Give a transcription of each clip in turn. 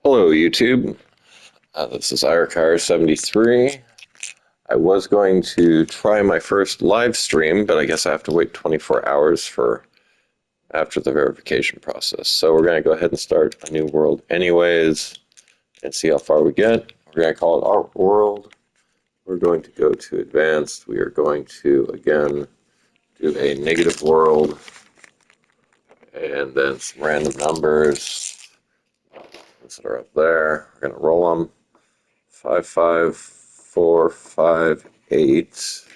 Hello, YouTube. This is IRCar73. I was going to try my first live stream, but I guess I have to wait 24 hours for after the verification process. So we're going to go ahead and start a new world anyways and see how far we get. We're going to call it our world. We're going to go to advanced. We are going to, again, do a negative world and then some random numbers that are up there. We're going to roll them. 5, 5, 4, 5, 8.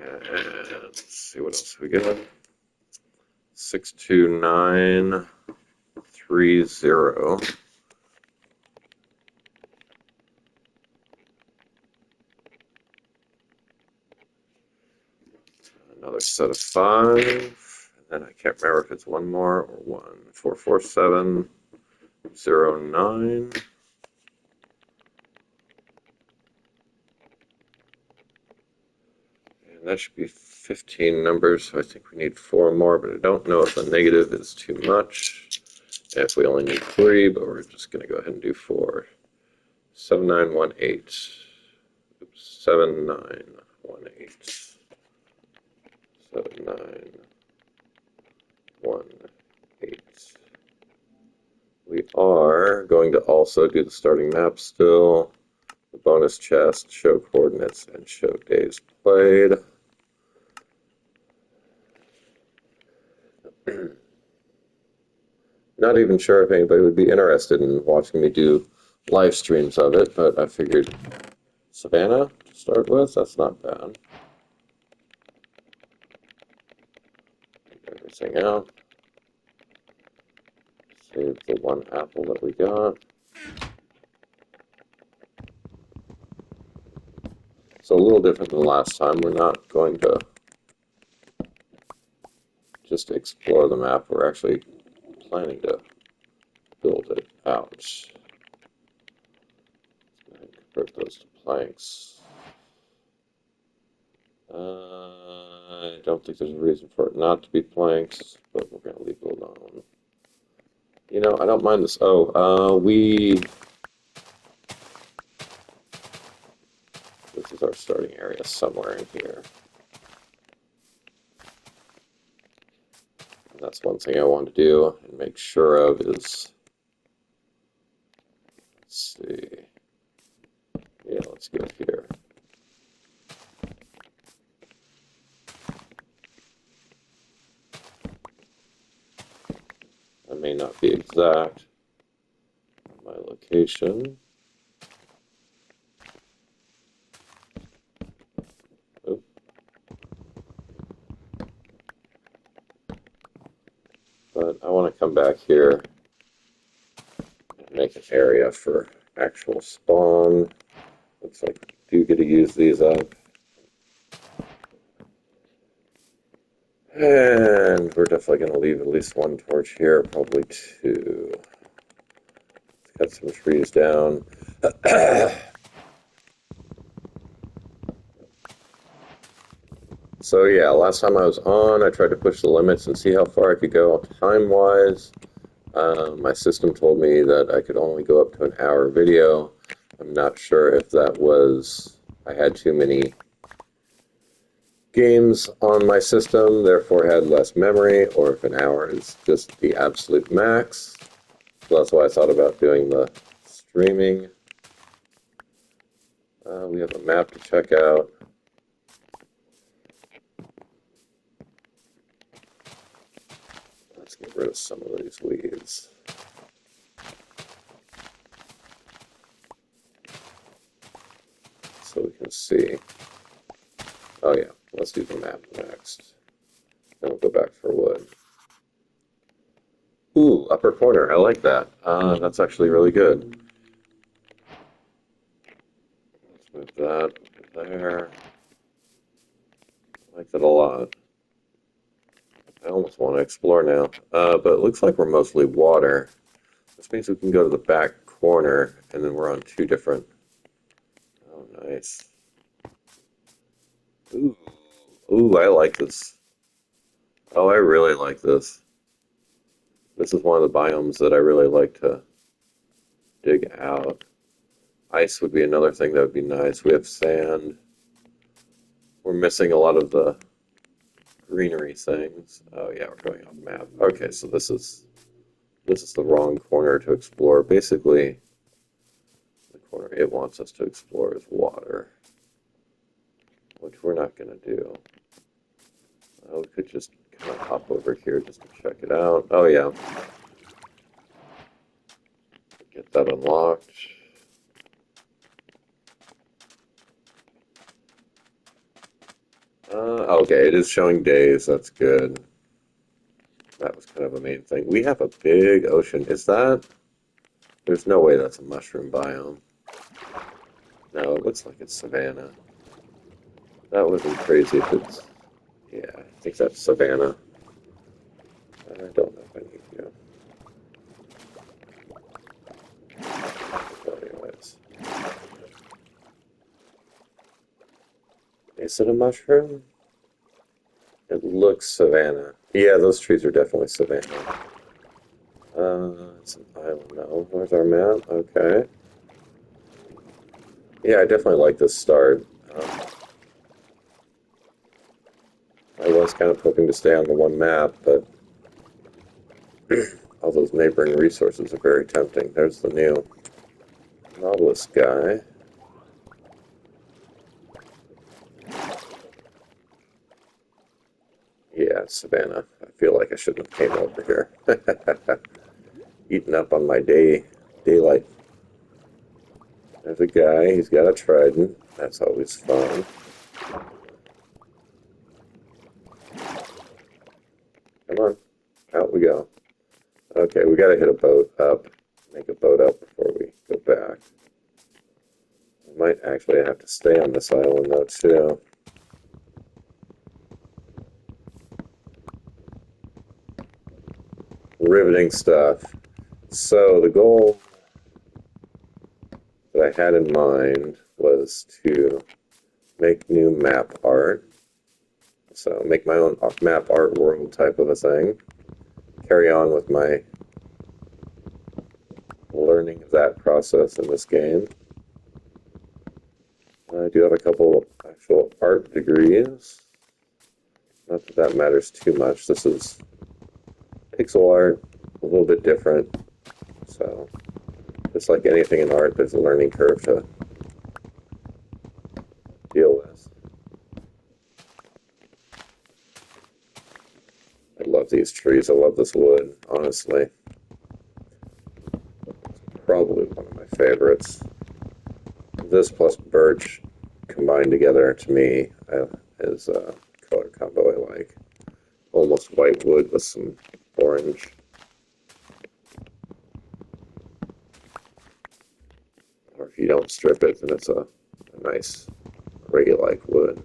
And let's see what else we got. 6, 2, 9, 3, 0. Another set of 5. And then I can't remember if it's one more or 1. 4, 4, 7, 0, 9. And that should be 15 numbers, so I think we need 4 more, but I don't know if a negative is too much. If we only need 3, but we're just going to go ahead and do 4. 7, 9, 1, 8. Oops, 7, 9, 1, 8. 7, 9, 1, 8. We are going to also do the starting map still, the bonus chest, show coordinates, and show days played. Not even sure if anybody would be interested in watching me do live streams of it, but I figured Savannah to start with, that's not bad. Take everything out. Save the 1 apple that we got. So a little different than last time. We're not going to just explore the map. We're actually planning to build it out. Convert those to planks. I don't think there's a reason for it not to be planks, but we're going to leave it alone. You know, I don't mind this. This is our starting area somewhere in here. And that's one thing I want to do and make sure of is, let's see. Yeah, let's go here. I may not be exact on my location. Oop. But I want to come back here and make an area for actual spawn. Looks like we do get to use these up. And we're definitely going to leave at least 1 torch here, probably 2. Let's cut some trees down. So yeah, last time I was on, I tried to push the limits and see how far I could go time-wise. My system told me that I could only go up to an hour video. I'm not sure if that was, I had too many games on my system, therefore had less memory, or if an hour is just the absolute max. So that's why I thought about doing the streaming. We have a map to check out. Let's get rid of some of these weeds. So we can see. Oh yeah, let's do the map next. Then we'll go back for wood. Ooh, upper corner, I like that. That's actually really good. Let's move that there. I like that a lot. I almost want to explore now, but it looks like we're mostly water. This means we can go to the back corner, and then we're on 2 different. Oh, nice. Ooh, Ooh, I like this. Oh, I really like this. This is one of the biomes that I really like to dig out. Ice would be another thing that would be nice. We have sand. We're missing a lot of the greenery things. Oh yeah, we're going on the map. Okay, so this is the wrong corner to explore. Basically, the corner it wants us to explore is water, which we're not going to do. We could just kind of hop over here just to check it out. Oh yeah, get that unlocked. Okay, it is showing days. That's good. That was kind of a main thing. We have a big ocean. Is that? There's no way that's a mushroom biome. No, it looks like it's savanna. That would be crazy if it's. Yeah, I think that's savanna. I don't know if I need to go. Well, anyways. Is it a mushroom? It looks savanna. Yeah, those trees are definitely savanna. It's an island now. Where's our map? Okay. Yeah, I definitely like this start. I was kind of hoping to stay on the one map, but all those neighboring resources are very tempting. There's the new Nautilus guy. Yeah, Savannah. I feel like I shouldn't have came over here. Eating up on my daylight. There's a guy. He's got a trident. That's always fun. Come on. Out we go. Okay, we gotta hit a boat up. Make a boat up before we go back. I might actually have to stay on this island though too. Riveting stuff. So the goal that I had in mind was to make new map art. So make my own map art world type of a thing. Carry on with my learning of that process in this game. I do have a couple of actual art degrees. Not that that matters too much. This is pixel art, a little bit different. So, just like anything in art, there's a learning curve to deal with. I love these trees. I love this wood, honestly. Probably one of my favorites. This plus birch combined together, to me, is a color combo I like. Almost white wood with some orange. Or if you don't strip it, then it's a nice gray-like wood.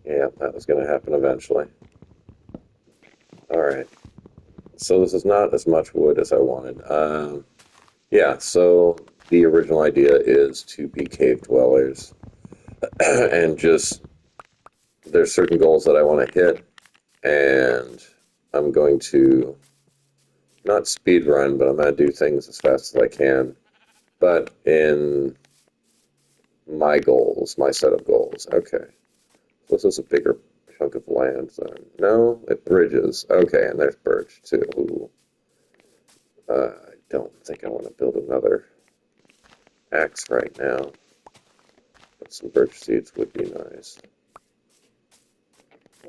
Yeah, that was going to happen eventually. Alright, so this is not as much wood as I wanted. Yeah, so the original idea is to be cave dwellers and just there's certain goals that I want to hit, and I'm going to not speed run, but I'm going to do things as fast as I can. But in my goals, my set of goals. Okay, so this is a bigger chunk of land then. No, it bridges. Okay, and there's birch too. Ooh. I don't think I want to build another axe right now, but some birch seeds would be nice.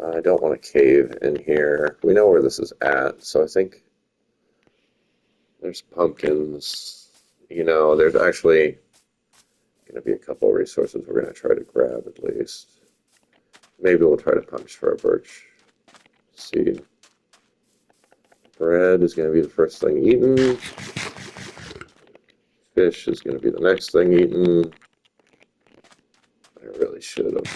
I don't want to cave in here. We know where this is at, so I think there's pumpkins. You know, there's actually going to be a couple of resources we're going to try to grab at least. Maybe we'll try to punch for a birch seed. Bread is going to be the first thing eaten. Fish is going to be the next thing eaten. I really should have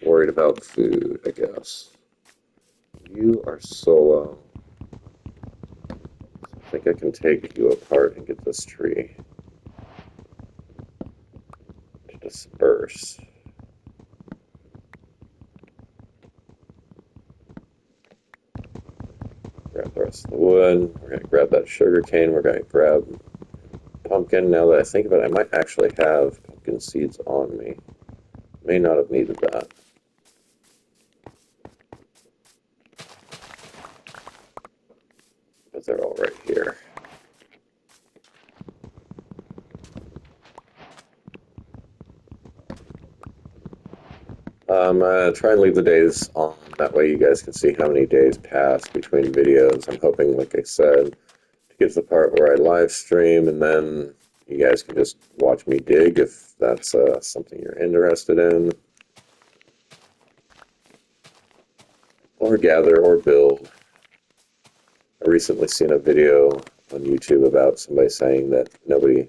worried about food, I guess. You are solo. I think think I can take you apart and get this tree to disperse. Grab the rest of the wood. We're going to grab that sugar cane. We're going to grab pumpkin. Now that I think of it, I might actually have pumpkin seeds on me. May not have needed that. But they're all right here. Try and leave the days on. That way you guys can see how many days pass between videos. I'm hoping, like I said, to get to the part where I live stream, and then you guys can just watch me dig if that's something you're interested in. Or gather or build. I recently seen a video on YouTube about somebody saying that nobody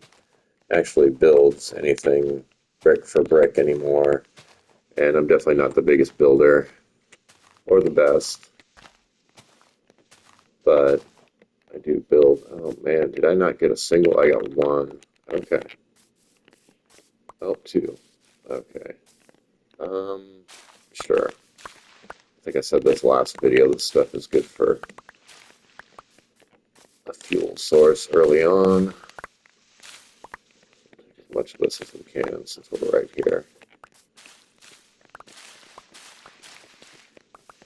actually builds anything brick for brick anymore. And I'm definitely not the biggest builder or the best, but I do build. Oh man, did I not get a single? I got one. Okay. Oh, two. Okay. Sure. I think I said this last video, this stuff is good for a fuel source early on. Take as much of this as we can since we're right here.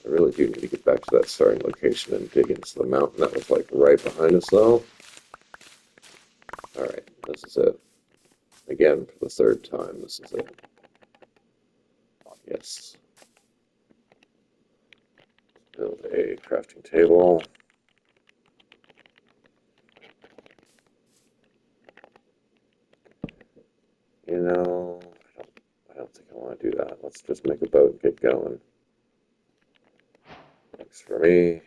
I really do need to get back to that starting location and dig into the mountain that was like right behind us though. Alright, this is it. Again, for the third time, this is it. Yes. Build a crafting table. You know, I don't think I want to do that. Let's just make a boat and get going. Thanks for me.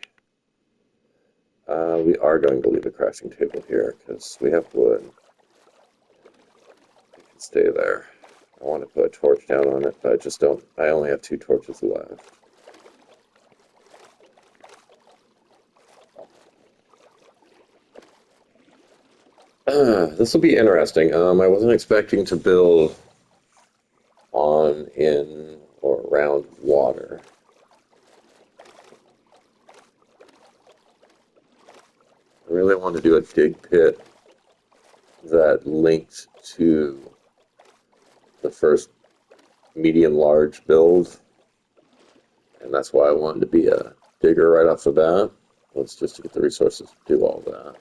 We are going to leave a crafting table here because we have wood. It can stay there. I want to put a torch down on it, but I just don't. I only have 2 torches left. This will be interesting. I wasn't expecting to build on, in, or around water. I really want to do a dig pit that linked to the first medium-large build, and that's why I wanted to be a digger right off the bat. Let's just get the resources to do all that.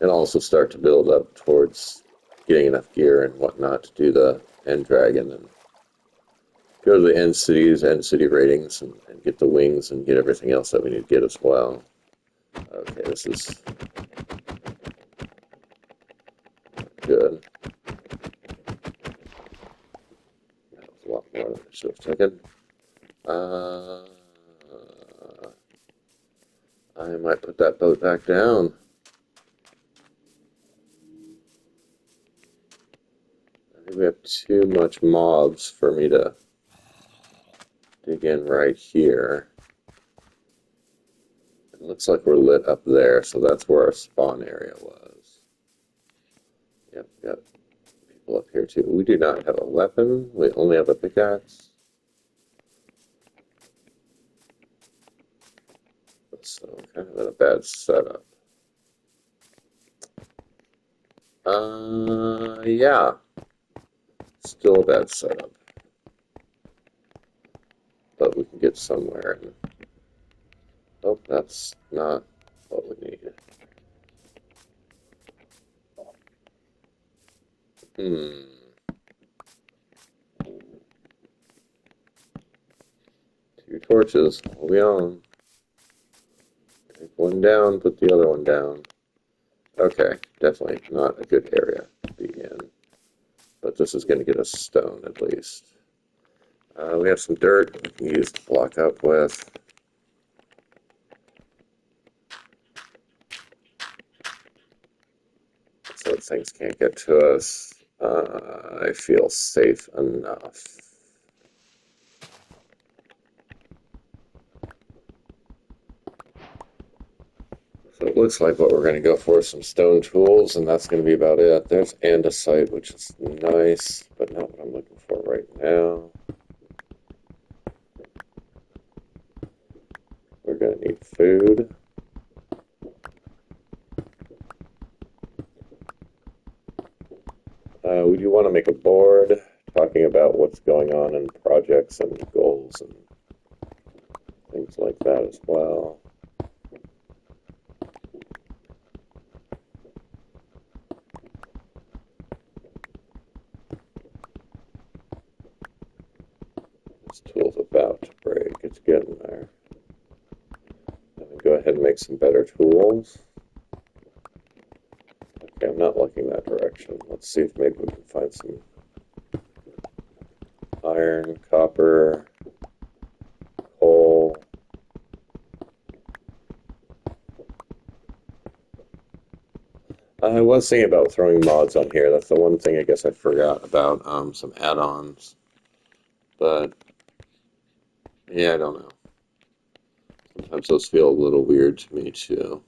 And also start to build up towards getting enough gear and whatnot to do the end dragon and go to the end cities, end city ratings, and get the wings and get everything else that we need to get as well. Okay, this is good. That was a lot more than I should have taken. I might put that boat back down. I think we have too much mobs for me to dig in right here. It looks like we're lit up there, so that's where our spawn area was. Yep, we got people up here too. We do not have a weapon, we only have a pickaxe. So kind of in a bad setup. Yeah. Still a bad setup. But we can get somewhere. Oh, that's not what we need. Hmm. 2 torches. What are we on? Take one down, put the other one down. Okay, definitely not a good area to be in. But this is going to get us stone at least. We have some dirt we can use to block up with. So that things can't get to us. I feel safe enough. So looks like what we're going to go for is some stone tools, and that's going to be about it. There's andesite, which is nice, but not what I'm looking for right now. We're going to need food. We do want to make a board talking about what's going on in projects and goals and things like that as well. This tool's about to break. It's getting there. Let me go ahead and make some better tools. Okay, I'm not looking that direction. Let's see if maybe we can find some iron, copper, coal. I was thinking about throwing mods on here. That's the one thing I guess I forgot about, some add-ons. But, yeah, I don't know. Sometimes those feel a little weird to me, too.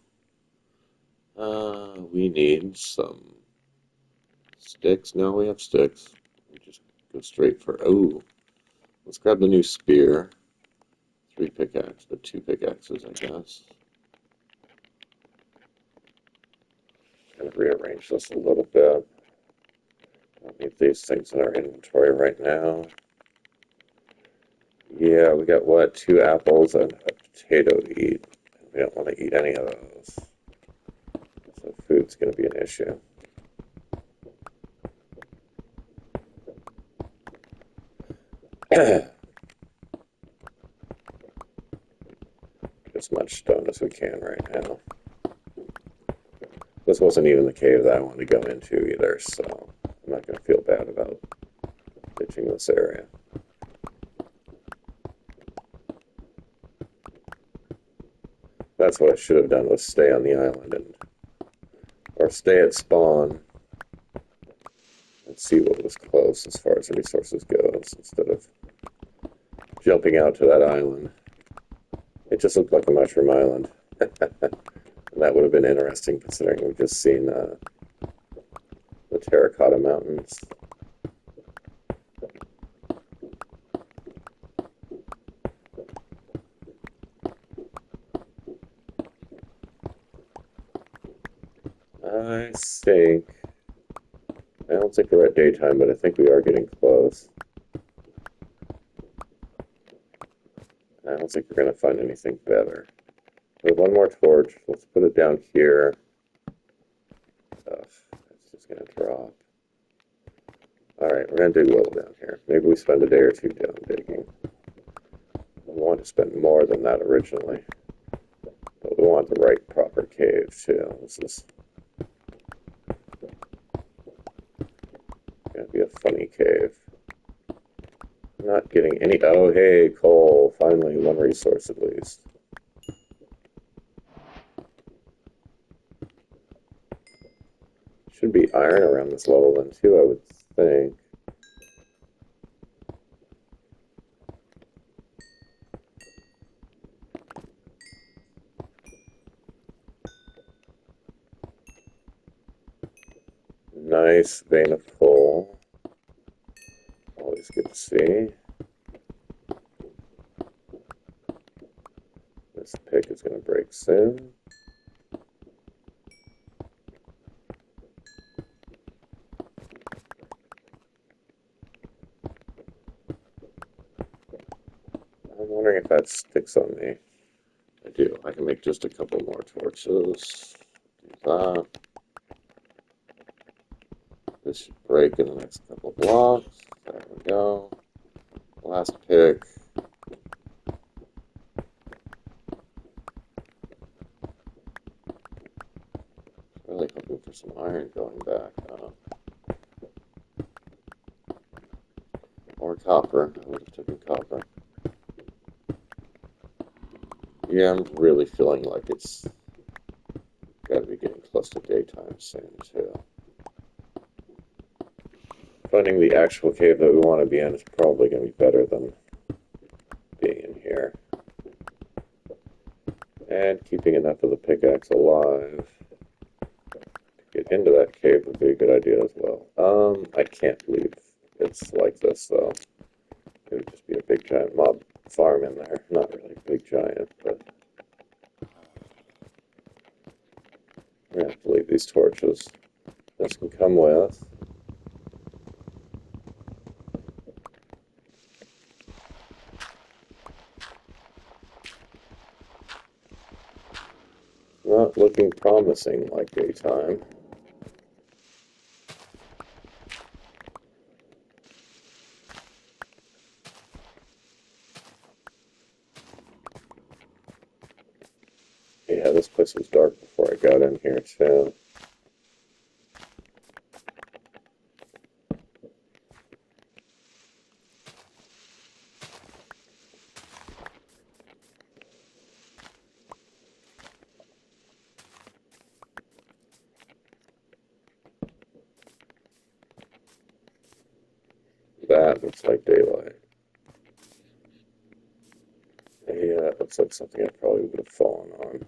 We need some sticks. No, we have sticks. We just go straight for... Oh, let's grab the new spear. 3 pickaxes, or 2 pickaxes, I guess. Kind of rearrange this a little bit. Don't need these things in our inventory right now. Yeah, we got what? 2 apples and a potato to eat. We don't want to eat any of those. So food's going to be an issue. As much stone as we can right now. This wasn't even the cave that I wanted to go into either, so I'm not going to feel bad about ditching this area. That's what I should have done, was stay on the island or stay at spawn and see what was close as far as resources goes instead of jumping out to that island. It just looked like a mushroom island. And that would have been interesting considering we've just seen the Terracotta Mountains. I don't think we're at daytime, but I think we are getting close. I don't think we're going to find anything better. We have one more torch. Let's put it down here. It's just going to drop. Alright, we're going to dig a little down here. Maybe we spend a day or 2 down digging. We want to spend more than that originally. But we want the right proper cave, too. This is going to be a funny cave. I'm not getting any... Oh, hey, coal. Finally, one resource at least. Should be iron around this level then too, I would think. Nice vein of coal. Always good to see. This pick is going to break soon. I'm wondering if that sticks on me. I do. I can make just a couple more torches. Do that. This should break in the next couple blocks. There we go. Last pick. Really hoping for some iron going back up. Or copper. I would have taken copper. Yeah, I'm really feeling like it's got to be getting close to daytime soon, too. Finding the actual cave that we want to be in is probably going to be better than being in here. And keeping enough of the pickaxe alive to get into that cave would be a good idea as well. I can't believe it's like this, though. It would just be a big giant mob farm in there. Not really big giant, but we're gonna have to leave these torches. This can come with. Not looking promising like daytime. Yeah, this place was dark before I got in here, too. That looks like daylight. Yeah, that looks like something I probably would have fallen on.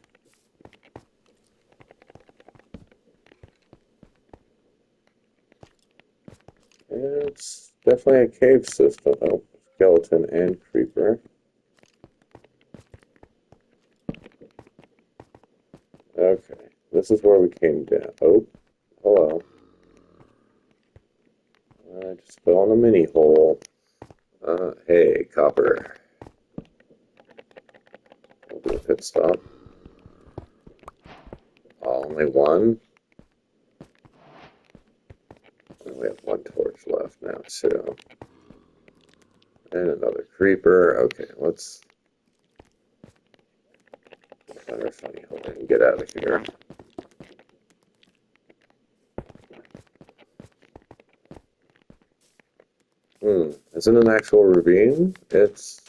It's definitely a cave system. Oh, skeleton and creeper. Okay, this is where we came down. Oh, hello. I just fell in a mini hole. Hey, copper. We'll do a pit stop. Only one. We have one torch left now, too. And another creeper. Okay, let's find our funny hole and get out of here. Is it an actual ravine? It's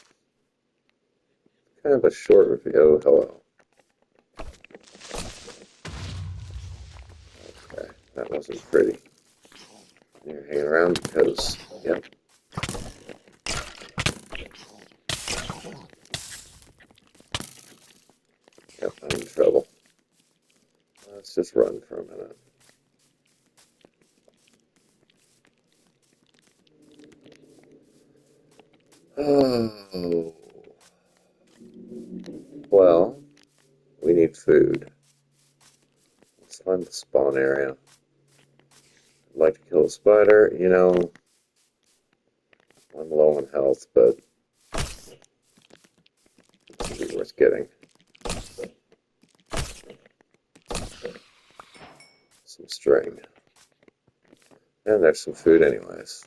kind of a short ravine. Oh, hello. Okay, that wasn't pretty. You're hanging around because, yep. Yep, I'm in trouble. Let's just run for a minute. Oh. Well, we need food. Let's find the spawn area. I'd like to kill a spider. You know, I'm low on health, but it's be worth getting. Some string. And there's some food anyways.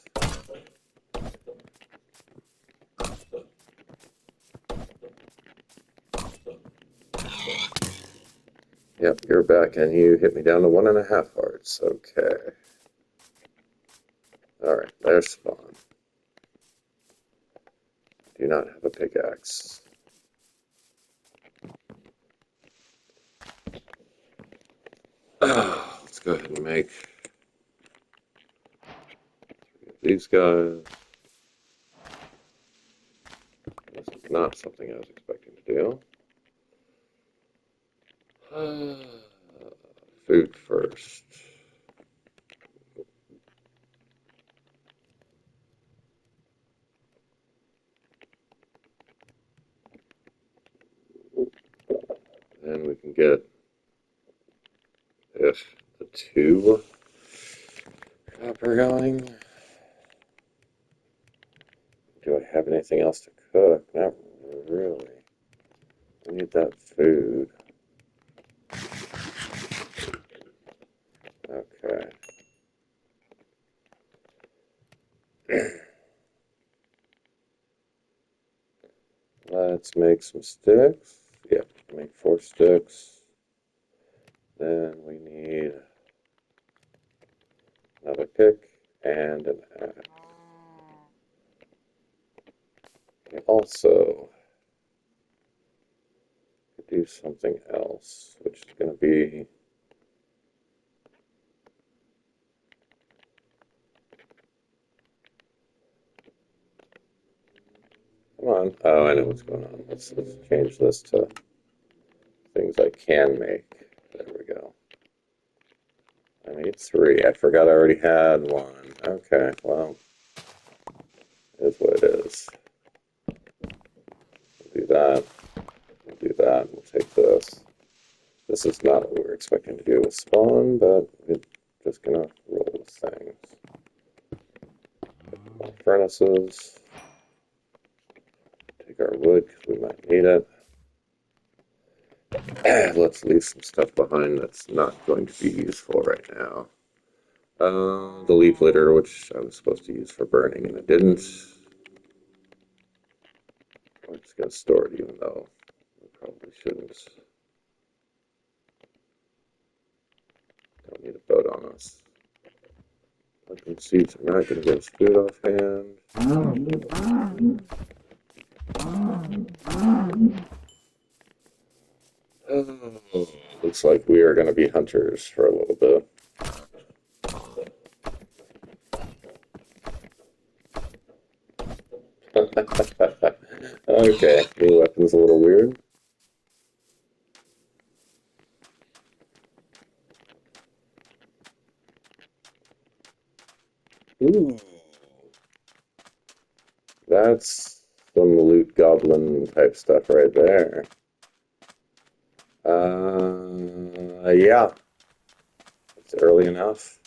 Yep, you're back, and you hit me down to 1.5 hearts. Okay. Alright, there's spawn. Do not have a pickaxe. Let's go ahead and make these guys. This is not something I was expecting to do. Food first. Then we can get the 2 copper going. Do I have anything else to cook? Not really. I need that food. Okay. Let's make some sticks. Yep, make 4 sticks. Then we need another pick and an axe. We also could do something else, which is going to be come on. Oh, I know what's going on. Let's change this to things as I can make. There we go. I made 3. I forgot I already had 1. Okay, well, it is what it is. We'll do that. We'll do that. We'll take this. This is not what we were expecting to do with spawn, but we're just gonna roll with things. Furnaces. Take our wood because we might need it. Let's leave some stuff behind that's not going to be useful right now. The leaf litter, which I was supposed to use for burning, and I didn't. I'm just going to store it, even though I probably shouldn't. Don't need a boat on us. Pumpkin seeds are not going to give us food offhand. Oh, looks like we are going to be hunters for a little bit. Okay, new weapon's a little weird. Ooh. That's some loot goblin type stuff right there. Yeah. It's early enough.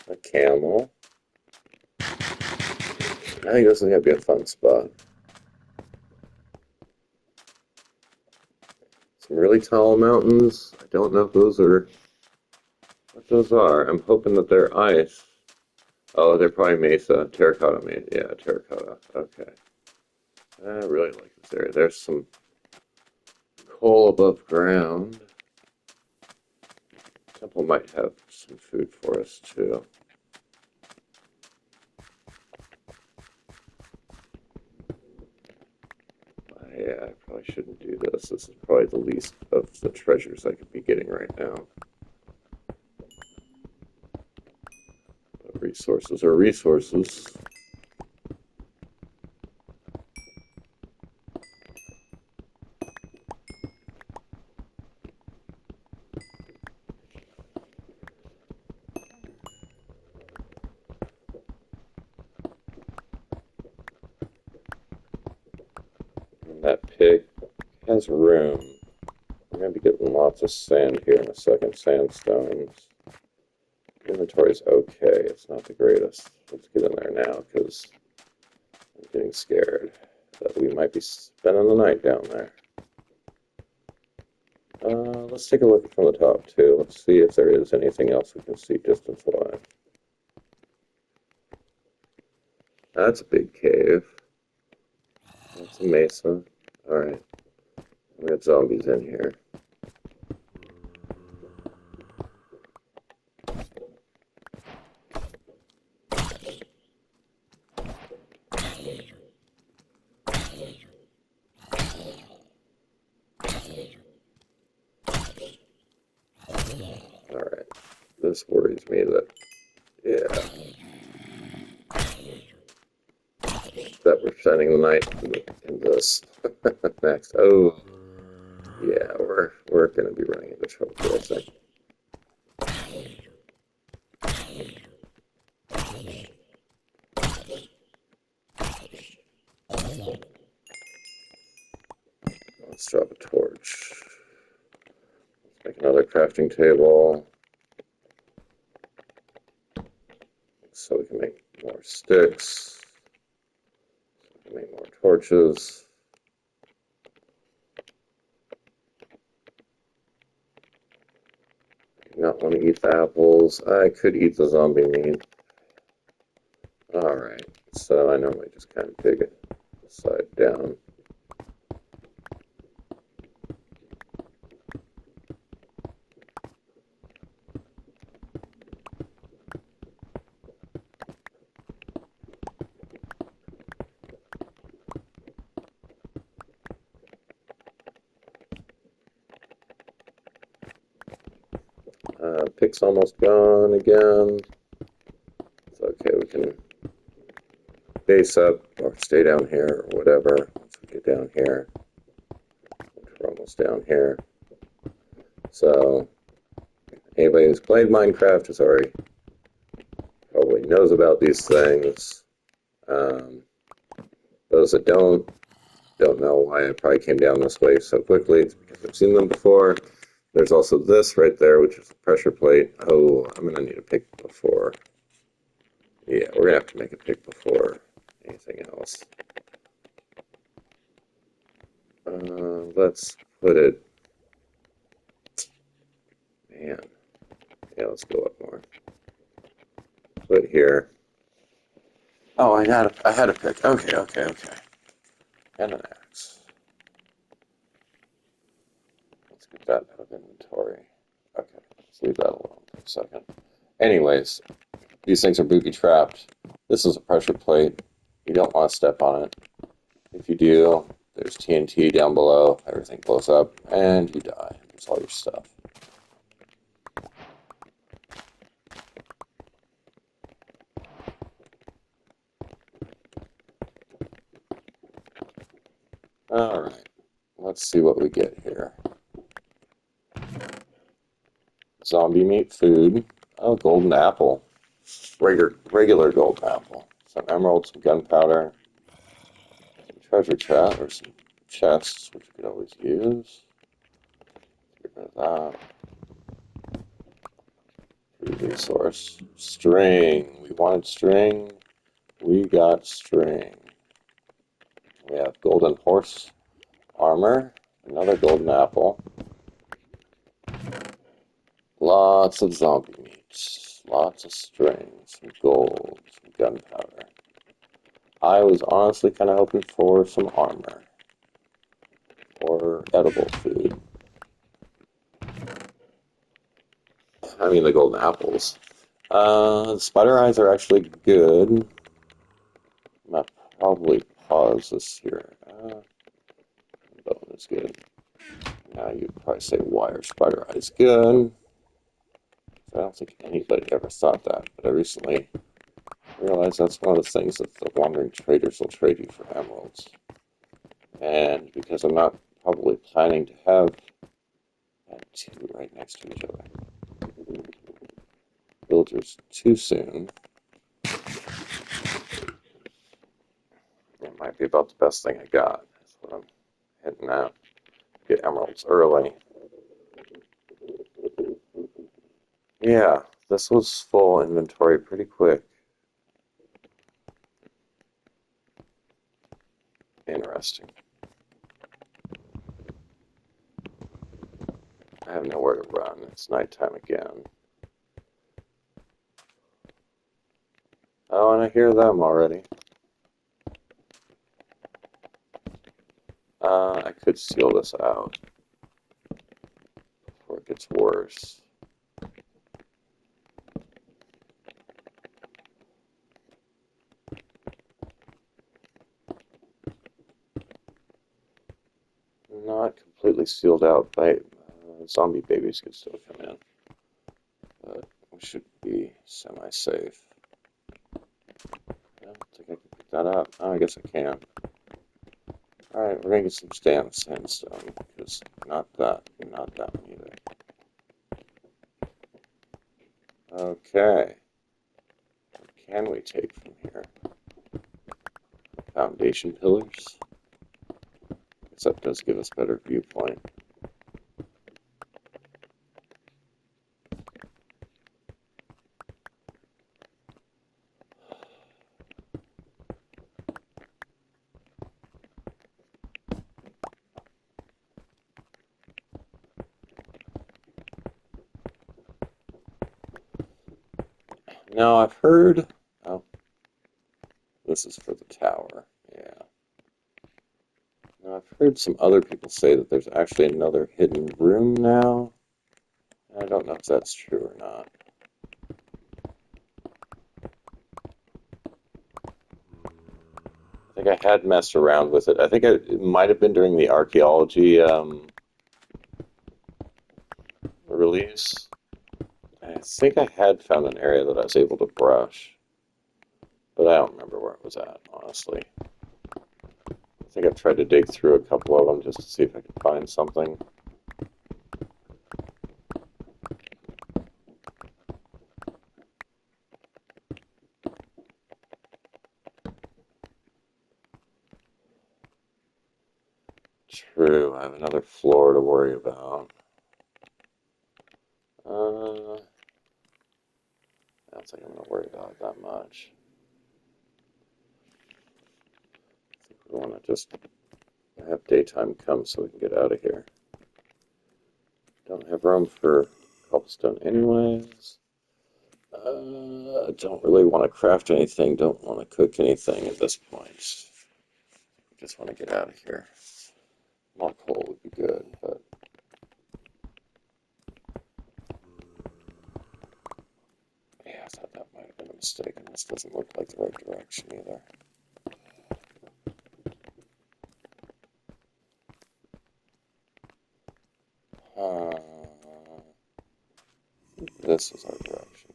A camel. I think this is going to be a fun spot. Some really tall mountains. I don't know if those are what those are. I'm hoping that they're ice. Oh, they're probably mesa. Terracotta mesa. Yeah, terracotta. Okay. I really like this area. There's some coal above ground. Temple might have some food for us too. Yeah, I probably shouldn't do this. This is probably the least of the treasures I could be getting right now. But resources are resources. And that pig has room. I'm going to be getting lots of sand here in a second. Sandstones. Inventory's okay. It's not the greatest. Let's get in there now because I'm getting scared that we might be spending the night down there. Let's take a look from the top too. Let's see if there is anything else we can see distance-wise. That's a big cave. That's a mesa. Alright. We got zombies in here. Alright. This worries me that, yeah. That we're spending the night in this. Next. Oh. Yeah, we're going to be running into trouble, I think. Let's drop a torch. Let's make another crafting table. So we can make more sticks. So we can make more torches. I do not want to eat the apples. I could eat the zombie meat. Alright, so I normally just kind of dig it side down. Pick's almost gone again. It's okay, we can base up or stay down here or whatever. Once we get down here, we're almost down here. So anybody who's played Minecraft is already probably knows about these things. Um, those that don't know why I probably came down this way so quickly. It's because I've seen them before. There's also this right there, which is a pressure plate. Oh, I'm going to need a pick before. Yeah, we're going to have to make a pick before anything else. Let's put it... Man. Yeah, let's go up more. Put it here. Oh, I had a pick. Okay. And an axe. Let's get that out of inventory. Okay, let's leave that alone for a second. Anyways, these things are booby-trapped. This is a pressure plate. You don't want to step on it. If you do, there's TNT down below. Everything blows up, and you die. That's all your stuff. Alright, let's see what we get here. Zombie meat food. Oh, golden apple. Regular golden apple. Some emeralds, some gunpowder. Some treasure chest, or some chests, which we could always use. Get rid of that. Free resource. String. We wanted string. We got string. We have golden horse armor. Another golden apple. Lots of zombie meat. Lots of string. Some gold. Some gunpowder. I was honestly kind of hoping for some armor. Or edible food. I mean the golden apples. Spider eyes are actually good. I'm gonna probably pause this here. Bone is good. Now you'd probably say, why are spider eyes good? I don't think anybody ever thought that, but I recently realized that's one of the things that the wandering traders will trade you for emeralds. And because I'm not probably planning to have two right next to each other villagers too soon, it might be about the best thing I got. That's what I'm heading out. Get emeralds early. Yeah, this was full inventory pretty quick. Interesting. I have nowhere to run. It's nighttime again. Oh, and I hear them already. I could seal this out before it gets worse. Not completely sealed out, but zombie babies could still come in. But we should be semi-safe. I don't think I can pick that up. Oh, I guess I can. Alright, we're gonna get some sandstone, because not that one either. Okay. What can we take from here? Foundation pillars. Guess that does give us better viewpoint. Now I've heard, oh, this is for the tower, yeah. Now I've heard some other people say that there's actually another hidden room now. I don't know if that's true or not. I think I had messed around with it. I think it might have been during the archaeology release. I think I had found an area that I was able to brush, but I don't remember where it was at, honestly. I think I've tried to dig through a couple of them just to see if I could find something. True, I have another floor to worry about. I don't think I'm going to worry about it that much. I think we want to just have daytime come so we can get out of here. Don't have room for cobblestone anyways. Don't really want to craft anything, don't want to cook anything at this point. Just want to get out of here. More coal would be good, but yeah, I thought that might have been a mistake, and this doesn't look like the right direction either. This is our direction.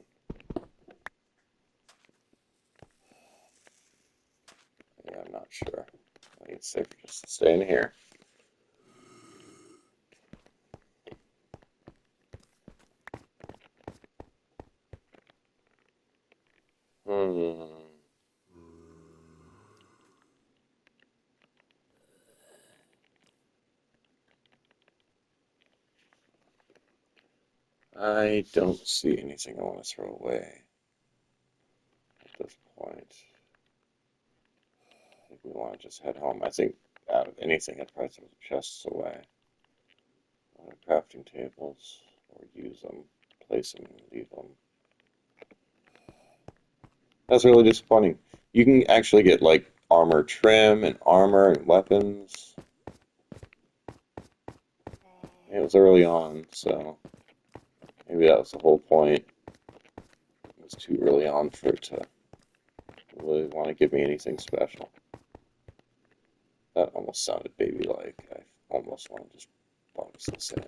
Yeah, I'm not sure. I think it's safer just to stay in here. I don't see anything I want to throw away at this point. I think we want to just head home. I think out of anything, I'd probably throw the chests away. Crafting tables, or use them, place them, and leave them. That's really disappointing. You can actually get like armor trim and armor and weapons. It was early on, so maybe that was the whole point. It was too early on for it to really want to give me anything special. That almost sounded baby-like. I almost want to just box this in.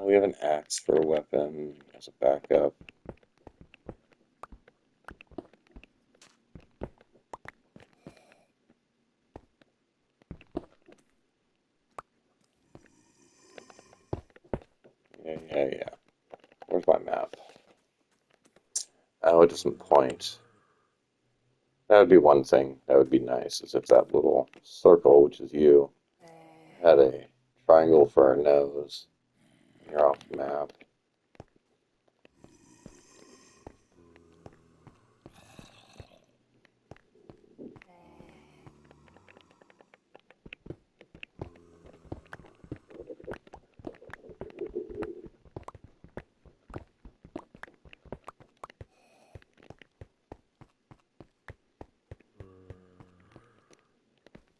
We have an axe for a weapon as a backup. Yeah. Where's my map? Oh, it doesn't point. That would be one thing. That would be nice, is if that little circle, which is you, had a triangle for our nose. You're off the map.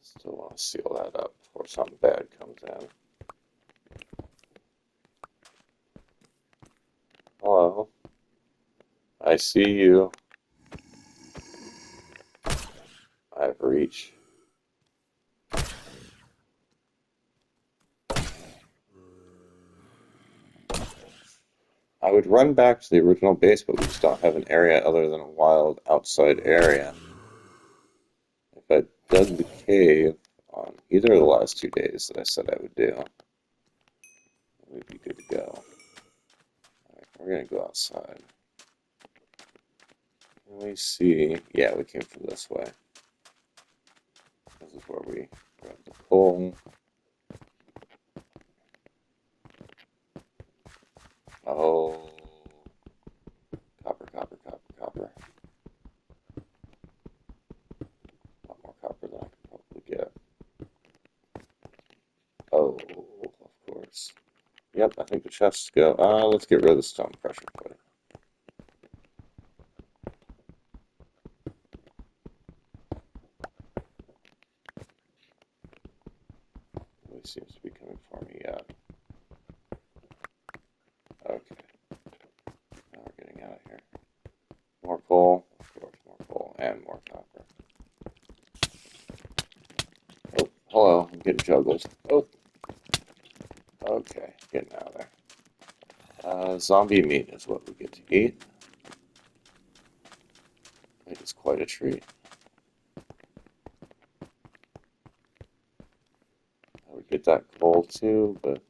Still want to seal that up before something bad comes in. Hello. I see you. I have reach. I would run back to the original base, but we just don't have an area other than a wild outside area. If I dug the cave on either of the last 2 days that I said I would do, we'd be good to go. Alright, we're gonna go outside. Can we see? Yeah, we came from this way. This is where we grabbed the coal. Oh, copper. A lot more copper than I could probably get. Oh, of course. Yep, I think the chests go. Let's get rid of the stone pressure plate. Nobody seems to be coming for me yet. Okay. Now we're getting out of here. More coal, of course, more coal, and more copper. Oh, hello, I'm getting juggled. Oh. Okay, getting out of there. Zombie meat is what we get to eat. It is quite a treat. I would get that coal too, but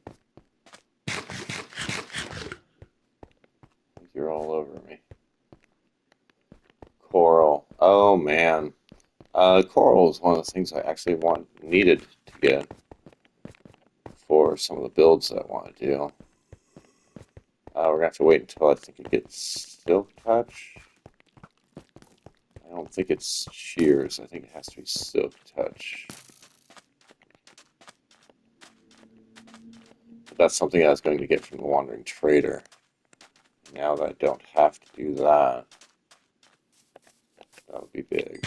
I think you're all over me. Oh man. Coral is one of the things I actually needed to get for some of the builds that I want to do. We're gonna have to wait until I think it gets Silk Touch. I don't think it's Shears. I think it has to be Silk Touch. But that's something I was going to get from the Wandering Trader. Now that I don't have to do that, that would be big.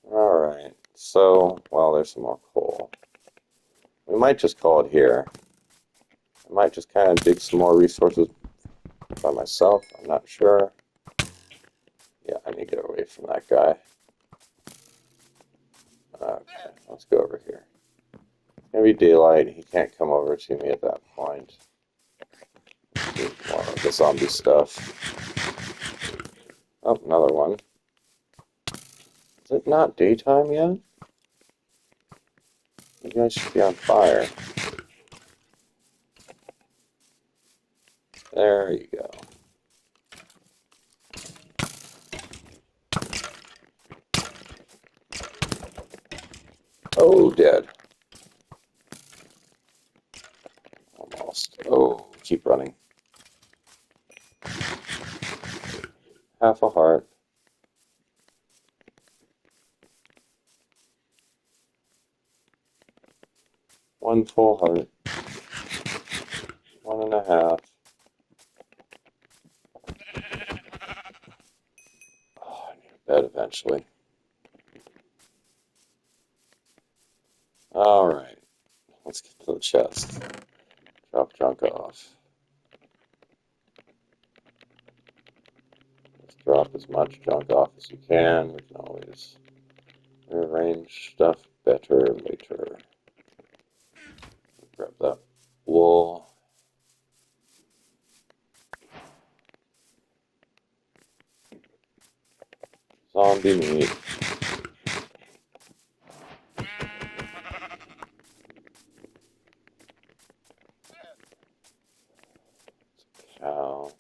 Alright, so, well, there's some more coal. We might just call it here. I might just kind of dig some more resources by myself. I'm not sure. Yeah, I need to get away from that guy. Okay, let's go over here. It's gonna be daylight. He can't come over to me at that point. Do more of the zombie stuff. Oh, another one. Is it not daytime yet? You guys should be on fire. There you go. Oh, dead. Almost. Oh, keep running. Half a heart. One full heart. 1.5. Oh, I need a bed eventually. Alright. Let's get to the chest. Drop junk off. Let's drop as much junk off as you can. We can always rearrange stuff better later. Grab that wool. Zombie meat. Cow.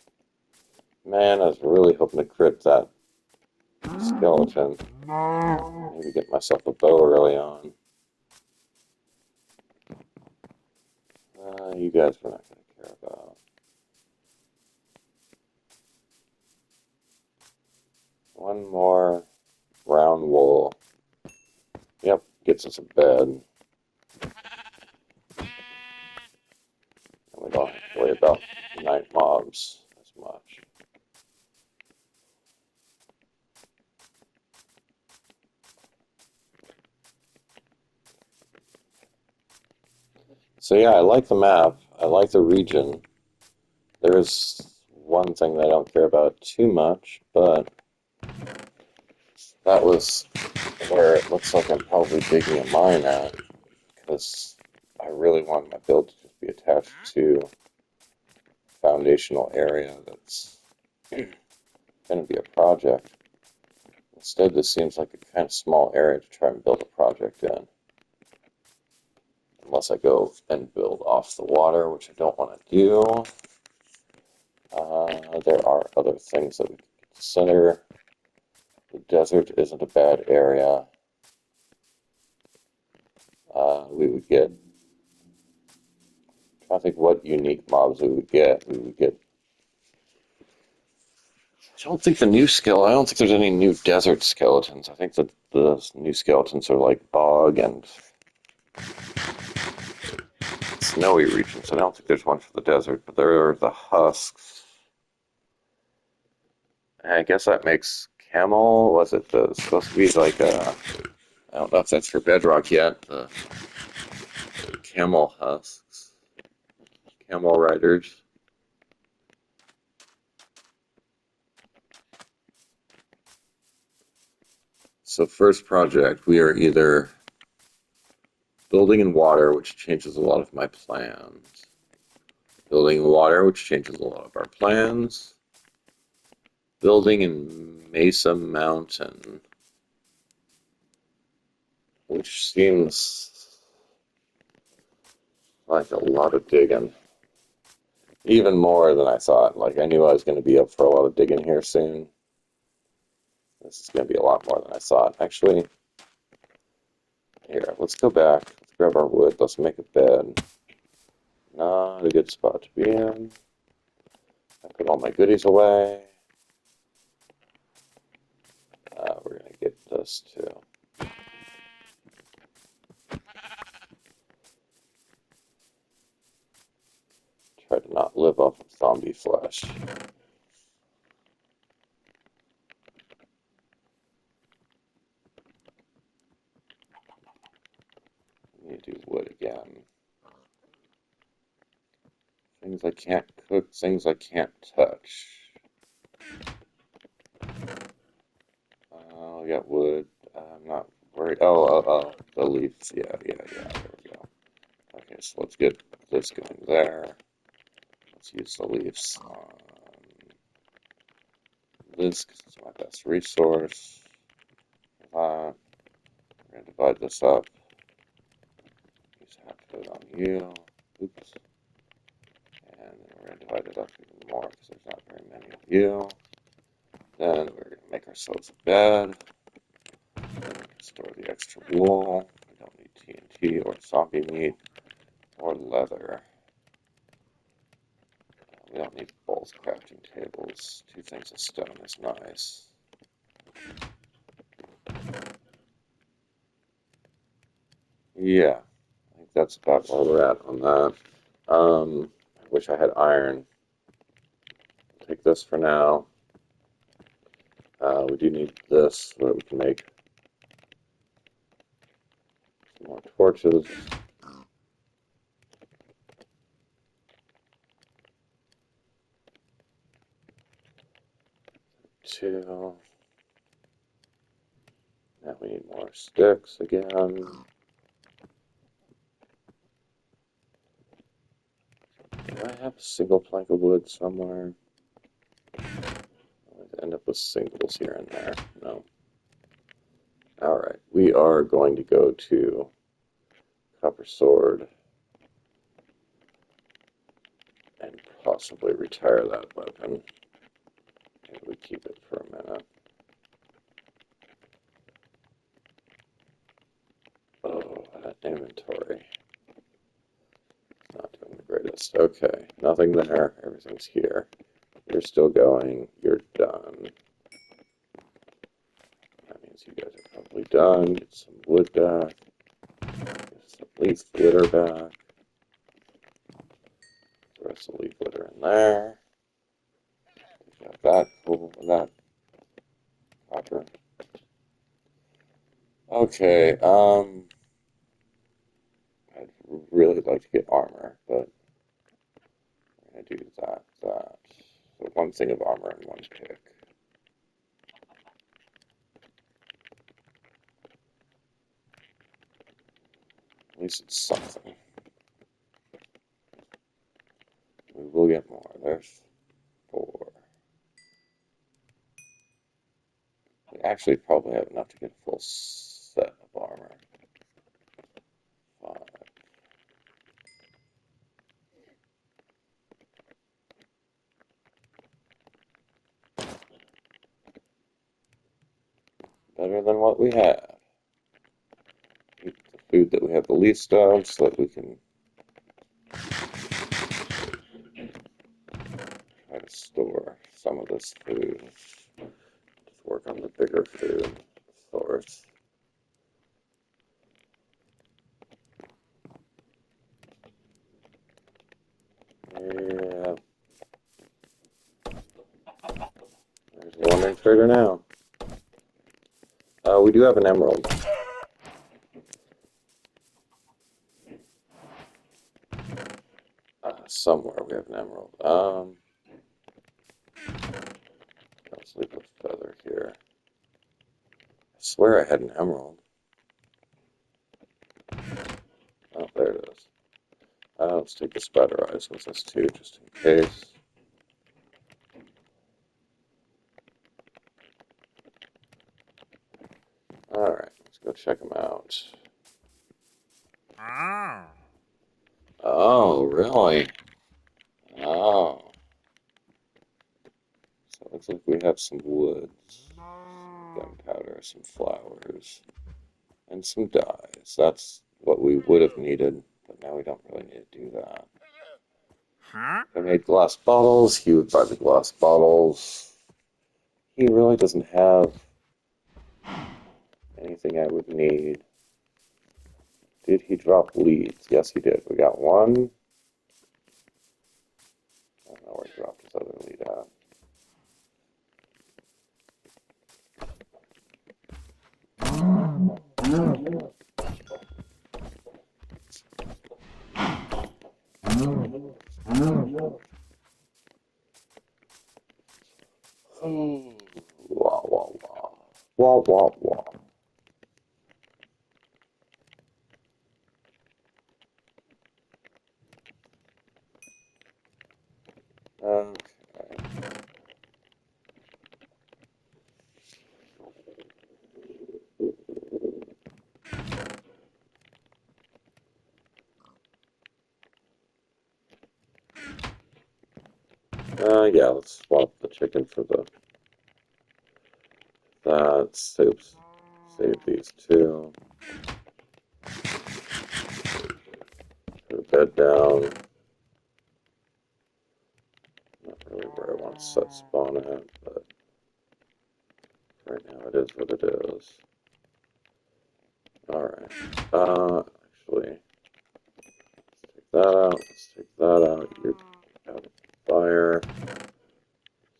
Man, I was really hoping to crit that skeleton. Maybe get myself a bow early on. You guys we're not going to care about. One more brown wool. Yep, gets us a bed. And we don't have to worry about night mobs as much. So yeah, I like the map. I like the region. There is one thing that I don't care about too much, but that was where it looks like I'm probably digging a mine at, because I really want my build to just be attached to a foundational area that's going to be a project. Instead, this seems like a kind of small area to try and build a project in. Unless I go and build off the water, which I don't want to do. There are other things that we can consider. The desert isn't a bad area. We would get, I'm trying to think what unique mobs we would get. We would get, I don't think I don't think there's any new desert skeletons. I think that the new skeletons are like bog and snowy regions. I don't think there's one for the desert, but there are the husks. I guess that makes camel. Was it supposed to be like a? I don't know if that's for bedrock yet. The camel husks, camel riders. So first project, we are either building in water, which changes a lot of my plans. Building in water, which changes a lot of our plans. Building in Mesa Mountain, which seems like a lot of digging. Even more than I thought. Like, I knew I was going to be up for a lot of digging here soon. This is going to be a lot more than I thought. Actually, here, let's go back. Let's grab our wood. Let's make a bed. Not a good spot to be in. I put all my goodies away. We're going to get this too. Try to not live off of zombie flesh. Need to do wood again. Things I can't cook, things I can't touch. We got wood. I'm not worried. Oh, the leaves. Yeah, there we go. Okay, so let's get this going there. Let's use the leaves on this because it's my best resource. We're going to divide this up. Use half of it on you. Oops. And then we're going to divide it up even more because there's not very many of you. Then we're going to make ourselves a bed. Then we can store the extra wool. We don't need TNT or zombie meat or leather. We don't need both crafting tables. 2 things of stone is nice. Yeah, I think that's about where we're at on that. I wish I had iron. Take this for now. We do need this so that we can make some more torches. Two. Now we need more sticks again. Do I have a single plank of wood somewhere? I always end up with singles here and there. No. Alright, we are going to go to Copper Sword and possibly retire that weapon. Maybe we keep it for a minute. Oh, that inventory. Not doing the greatest. Okay, nothing there. Everything's here. You're still going. You're done. That means you guys are probably done. Get some wood back. Get some leaf litter back. The rest of the leaf litter in there. Got that cool. That copper. Okay. I'd really like to get armor, but I'm gonna do that. So 1 thing of armor and 1 pick. At least it's something. We will get more. There's 4. We actually probably have enough to get a full set of armor. 5. Better than what we have. Eat the food that we have the least of so that we can try to store some of this food. Just work on the bigger food source. Yeah. There's the wandering trader now. We do have an emerald. Somewhere we have an emerald. Let's leave a feather here. I swear I had an emerald. Oh, there it is. Let's take the spider eyes with us too, just in case. Alright, let's go check them out. Oh, really? Oh. Looks like we have some woods, gunpowder, some flowers, and some dyes. That's what we would have needed, but now we don't really need to do that. I made glass bottles. He would buy the glass bottles. He really doesn't have anything I would need. Did he drop leads? Yes, he did. We got one. I don't know where he dropped his other lead at. Wah, wah, wah. Wah, wah, wah. Okay. Yeah, let's swap the chicken for that. Save these two. Put the bed down. Not really where I want to set spawn at, but right now it is what it is. Alright. Actually, let's take that out. Let's take that out. You're out of fire.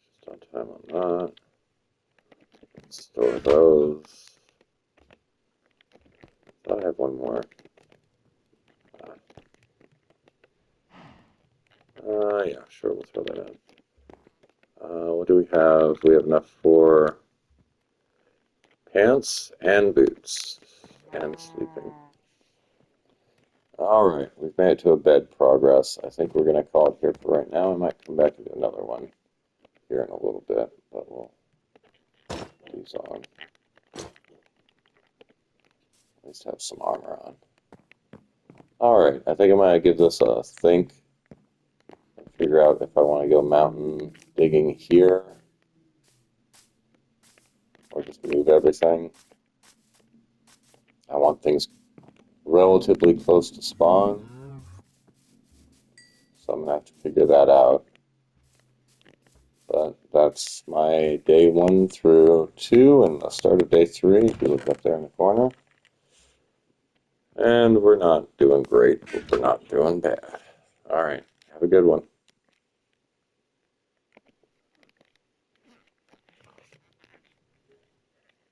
Just on time on that. Let's store those. I have one more. Yeah, sure, we'll throw that in. What do we have? We have enough for pants and boots and sleeping. Alright, we've made it to a bed progress. I think we're going to call it here for right now. I might come back and do another one here in a little bit, but we'll put these on. At least have some armor on. Alright, I think I'm going to give this a think. Figure out if I want to go mountain digging here or just move everything. I want things relatively close to spawn, so I'm going to have to figure that out. But that's my day 1 through 2 and the start of day 3, if you look up there in the corner. And we're not doing great, but we're not doing bad. All right, have a good one.